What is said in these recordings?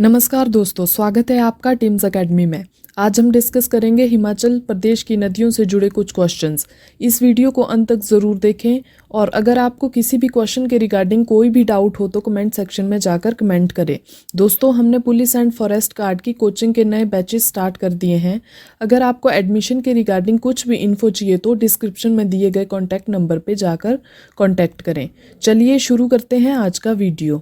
नमस्कार दोस्तों, स्वागत है आपका टीम्स एकेडमी में। आज हम डिस्कस करेंगे हिमाचल प्रदेश की नदियों से जुड़े कुछ क्वेश्चंस। इस वीडियो को अंत तक ज़रूर देखें और अगर आपको किसी भी क्वेश्चन के रिगार्डिंग कोई भी डाउट हो तो कमेंट सेक्शन में जाकर कमेंट करें। दोस्तों, हमने पुलिस एंड फॉरेस्ट गार्ड की कोचिंग के नए बैचेस स्टार्ट कर दिए हैं। अगर आपको एडमिशन के रिगार्डिंग कुछ भी इन्फो चाहिए तो डिस्क्रिप्शन में दिए गए कॉन्टैक्ट नंबर पर जाकर कॉन्टैक्ट करें। चलिए शुरू करते हैं आज का video.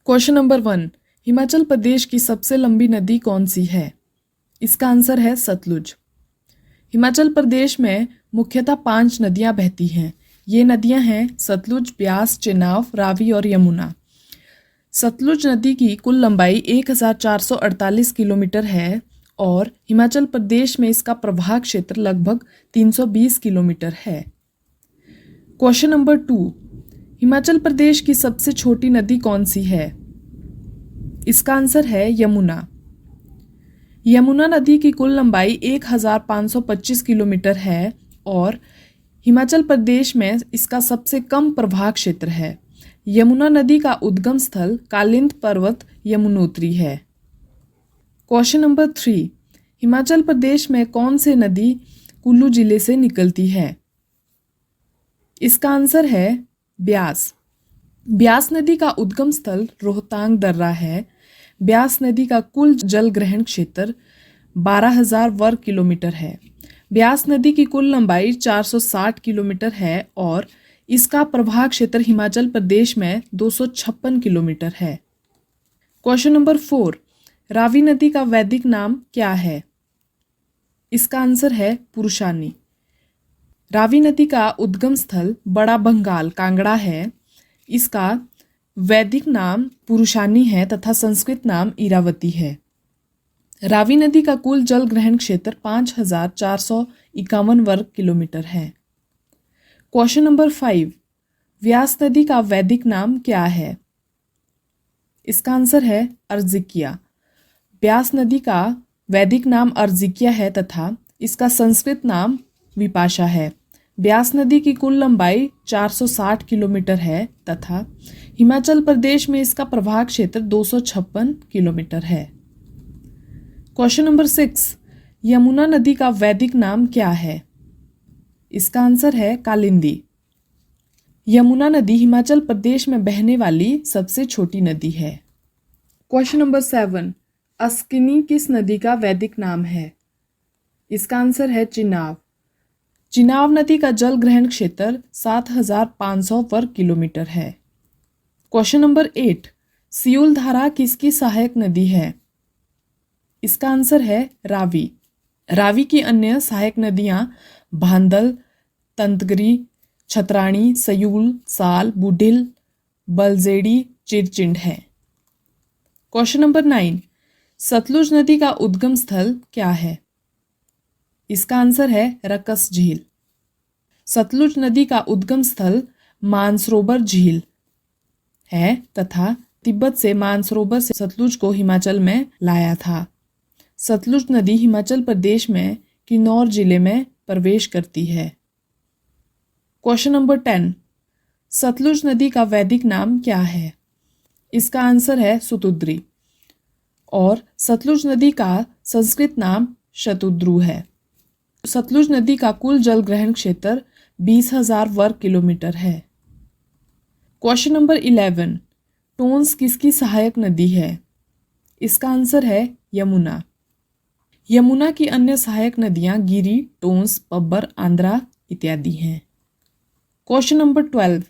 Question number 1, Himachal Pradesh की सबसे लंबी नदी कौन सी है? इसका आंसर है सतलुज। हिमाचल प्रदेश में मुख्यतः 5 नदियां बहती हैं। ये नदियां हैं सतलुज, ब्यास, चेनाब, रावी और यमुना। सतलुज नदी की कुल लंबाई 1448 किलोमीटर है और हिमाचल प्रदेश में इसका प्रवाह क्षेत्र लगभग 320 किलोमीटर है। क्वेश्चन नंबर 2, हिमाचल प्रदेश की सबसे छोटी नदी कौन सी है? इसका आंसर है यमुना। यमुना नदी की कुल लंबाई 1525 किलोमीटर है और हिमाचल प्रदेश में इसका सबसे कम प्रवाह क्षेत्र है। यमुना नदी का उद्गम स्थल कालिंद पर्वत यमुनोत्री है। क्वेश्चन नंबर 3, हिमाचल प्रदेश में कौन सी नदी कुल्लू जिले से निकलती है? इसका आंसर है ब्यास। ब्यास नदी का उद्गम स्थल रोहतांग दर्रा है। ब्यास नदी का कुल जल ग्रहण क्षेत्र 12,000 वर्ग किलोमीटर है। ब्यास नदी की कुल लंबाई 460 किलोमीटर है और इसका प्रवाह क्षेत्र हिमाचल प्रदेश में 256 किलोमीटर है। क्वेश्चन नंबर 4, रावी नदी का वैदिक नाम क्या है? इसका आंसर है पुरुषानी। रावी नदी का उद्गम स्थल बड़ा बंगाल कांगड़ा है। इसका वैदिक नाम पुरुषानी है तथा संस्कृत नाम इरावती है। रावी नदी का कुल जल ग्रहण क्षेत्र 5,451 वर्ग किलोमीटर है। क्वेश्चन नंबर 5, व्यास नदी का वैदिक नाम क्या है? इसका आंसर है अर्जिकिया। व्यास नदी का वैदिक नाम अर्जिकिया है तथा इसका संस्कृत नाम विपाशा है। ब्यास नदी की कुल लंबाई 460 किलोमीटर है तथा हिमाचल प्रदेश में इसका प्रवाह क्षेत्र 256 किलोमीटर है। क्वेश्चन नंबर 6, यमुना नदी का वैदिक नाम क्या है? इसका आंसर है कालिंदी। यमुना नदी हिमाचल प्रदेश में बहने वाली सबसे छोटी नदी है। क्वेश्चन नंबर 7, अस्किनी किस नदी का वैदिक नाम है? इसका आंसर है चिनाब। चिनाब नदी का जल ग्रहण क्षेत्र 7,500 वर्ग किलोमीटर है। क्वेश्चन नंबर 8, सियूल धारा किसकी सहायक नदी है? इसका आंसर है रावी। रावी की अन्य सहायक नदियां भांदल, तंतगरी, छतरानी, सयूल, साल, बुढ़िल, बलजेड़ी, चिरचिंड है। क्वेश्चन नंबर 9, सतलुज नदी का उद्गम स्थल क्या है? इसका आंसर है रकस झील। सतलुज नदी का उद्गम स्थल मानसरोवर झील है तथा तिब्बत से मानसरोवर से सतलुज को हिमाचल में लाया था। सतलुज नदी हिमाचल प्रदेश में किन्नौर जिले में प्रवेश करती है। क्वेश्चन नंबर 10, सतलुज नदी का वैदिक नाम क्या है? इसका आंसर है सुतुद्री और सतलुज नदी का संस्कृत नाम शतुद्रु है। सतलुज नदी का कुल जल ग्रहण क्षेत्र 20,000 वर्ग किलोमीटर है। क्वेश्चन नंबर 11, टोंस किसकी सहायक नदी है? इसका आंसर है यमुना। यमुना की अन्य सहायक नदियां गिरी, टोंस, पब्बर, आंद्रा इत्यादि हैं। क्वेश्चन नंबर 12,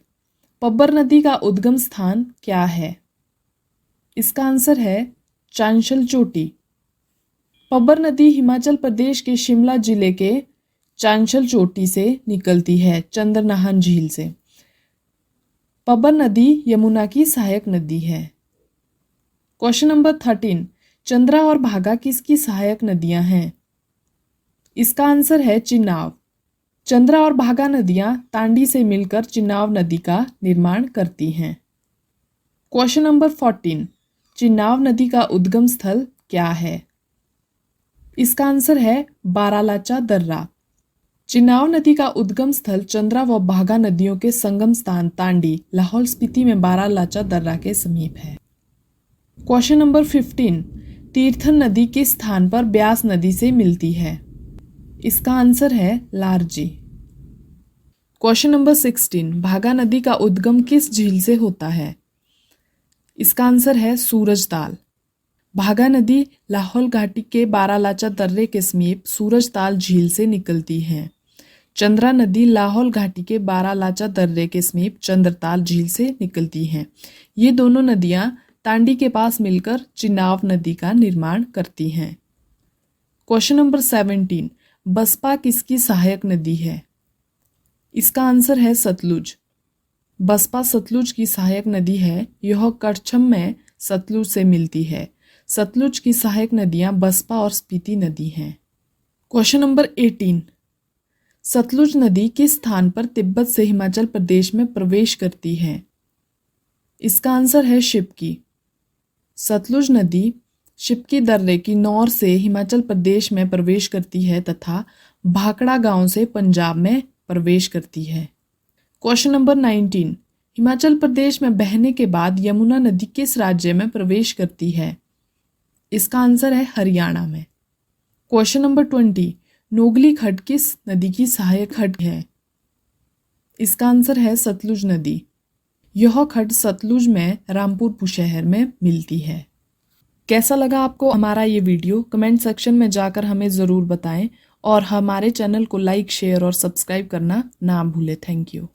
पब्बर नदी का उद्गम स्थान क्या है? इसका आंसर है चांशल चोटी। पब्बर नदी हिमाचल प्रदेश के शिमला जिले के चांशल चोटी से निकलती है, चंद्रनाहन झील से। पब्बर नदी यमुना की सहायक नदी है। क्वेश्चन नंबर 13, चंद्रा और भागा किसकी सहायक नदियां हैं? इसका आंसर है चिनाब। चंद्रा और भागा नदियां तांडी से मिलकर चिनाब नदी का निर्माण करती हैं। क्वेश्चन नंबर 14, चिनाब नदी का उद्गम स्थल क्या है? इसका आंसर है बारालाचा दर्रा। चिनाब नदी का उद्गम स्थल चंद्रा व भागा नदियों के संगम स्थान तांडी लाहौल स्पीति में बारालाचा दर्रा के समीप है। क्वेश्चन नंबर 15, तीर्थन नदी किस स्थान पर ब्यास नदी से मिलती है? इसका आंसर है लारजी। क्वेश्चन नंबर 16, भागा नदी का उद्गम किस झील से होता है? इसका आंसर है सूरजताल। भागा नदी लाहौल घाटी के बारालाचा दर्रे के समीप सूरजताल झील से निकलती है। चंद्रा नदी लाहौल घाटी के बारालाचा दर्रे के समीप चंद्रताल झील से निकलती हैं। ये दोनों नदियां तांडी के पास मिलकर चिनाब नदी का निर्माण करती हैं। क्वेश्चन नंबर 17, बसपा किसकी सहायक नदी है? इसका आंसर है सतलुज। बसपा सतलुज की सहायक नदी है। यह करछम में सतलुज से मिलती है। सतलुज की सहायक नदियां बसपा और स्पीति नदी हैं। क्वेश्चन नंबर 18, सतलुज नदी किस स्थान पर तिब्बत से हिमाचल प्रदेश में प्रवेश करती है? इसका आंसर है शिप्की। सतलुज नदी शिप्की दर्रे की नौर से हिमाचल प्रदेश में प्रवेश करती है तथा भाखड़ा गांव से पंजाब में प्रवेश करती है। क्वेश्चन नंबर 19, हिमाचल प्रदेश में बहने के बाद यमुना नदी किस राज्य में प्रवेश करती है? इसका आंसर है हरियाणा में। क्वेश्चन नंबर 20, नोगली खड्ड किस नदी की सहायक खड्ड है? इसका आंसर है सतलुज नदी। यह खड्ड सतलुज में रामपुर बुशहर में मिलती है। कैसा लगा आपको हमारा ये वीडियो? कमेंट सेक्शन में जाकर हमें ज़रूर बताएं और हमारे चैनल को लाइक, शेयर और सब्सक्राइब करना ना भूलें। Thank you.